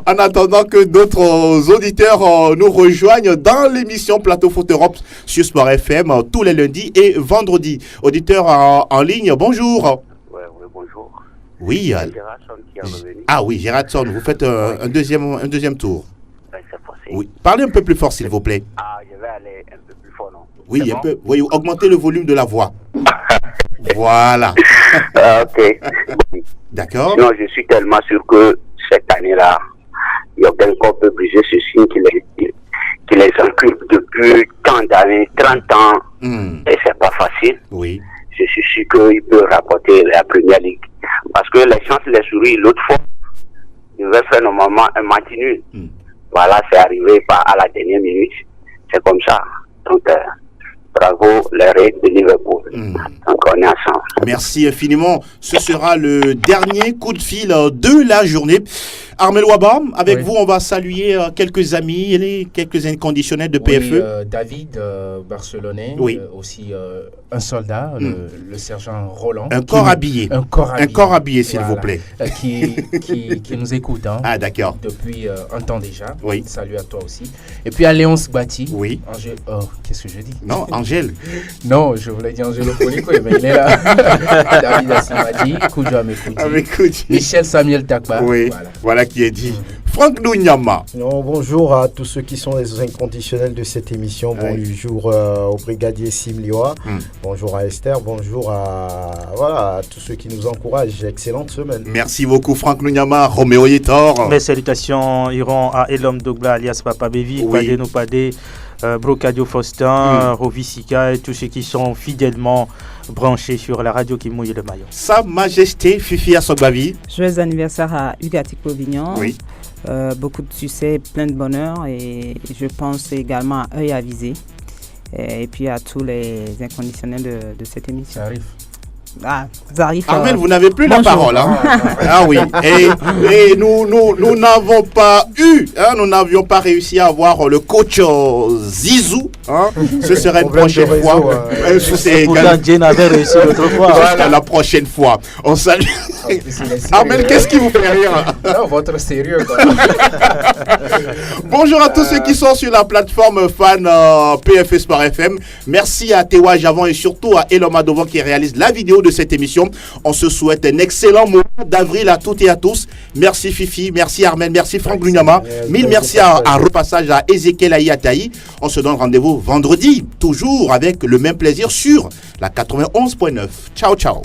En attendant que d'autres auditeurs nous rejoignent dans l'émission Plateau Foot Europe sur Sport FM tous les lundis et vendredis. Auditeurs en ligne, bonjour. Oui, bonjour. Oui. Gérardson qui est revenu. Ah oui, Gérardson, vous faites un deuxième tour. Oui, c'est possible. Oui. Parlez un peu plus fort, s'il vous plaît. Ah, je vais aller un peu plus fort, non? Oui, c'est un bon? peu. Oui, augmentez le volume de la voix. Voilà. Ok. D'accord. Sinon, je suis tellement sûr que cette année-là, Jürgen Klopp peut briser ce signe qui les occupe depuis tant d'années, 30 ans. Et c'est pas facile. Oui. Je suis sûr qu'il peut rapporter la première ligue. Parce que les chances les souris l'autre fois, il devait faire normalement un match nul. Voilà, c'est arrivé à la dernière minute. C'est comme ça. Donc, bravo, les Reds de Liverpool. Donc, on est ensemble. Merci infiniment. Ce sera le dernier coup de fil de la journée. Armel Waba, avec vous, on va saluer quelques amis et quelques inconditionnels de PFE. David, barcelonais. Oui. Aussi un soldat, le sergent Roland. Un corps habillé. Un corps habillé, s'il vous plaît. Qui nous écoute. Hein, ah, d'accord. Depuis un temps déjà. Oui. Salut à toi aussi. Et puis à Léonce Bati. Oui. Qu'est-ce que je dis? Non, Angèle. Non, je voulais dire Angelo Polico, mais il est là. David Assimadi, Koudjo Amekouti. Michel Samuel Takba. Oui, voilà qui est dit. Franck Nounyama. Bonjour à tous ceux qui sont les inconditionnels de cette émission. Bonjour au brigadier Sim Lioa. Bonjour à Esther. Bonjour à tous ceux qui nous encouragent. Excellente semaine. Merci beaucoup Franck Nounyama. Roméo Yetor. Mes salutations iront à Elom Dogba alias Papa Bévi, Padé Padé, Brocadio Faustin, Rovisika et tous ceux qui sont fidèlement branchés sur la radio qui mouille le maillot. Sa Majesté Fifi Asogbavi. Joyeux anniversaire à Hugati Clovignon. Oui. Beaucoup de succès, plein de bonheur et je pense également à œil avisé et puis à tous les inconditionnels de cette émission. Ça arrive. Armel, vous n'avez plus la parole. Hein? Ah oui. Et nous n'avons pas eu, hein, nous n'avions pas réussi à avoir le coach Zizou. Hein? Ce serait une prochaine fois. Pourtant, Jane avait réussi l'autre fois. Voilà, la prochaine fois. On salue. Armel, qu'est-ce qui vous fait rire? Non, votre sérieux. Bonjour à tous ceux qui sont sur la plateforme fan PFS Sport FM. Merci à Tewa Javon et surtout à Elom Adovan qui réalise la vidéo de cette émission. On se souhaite un excellent mois d'avril à toutes et à tous. Merci Fifi, merci Armel, merci Franck Lunyama. Mille merci à repassage à Ezekiel Ayataï. On se donne rendez-vous vendredi, toujours avec le même plaisir sur la 91.9. Ciao, ciao.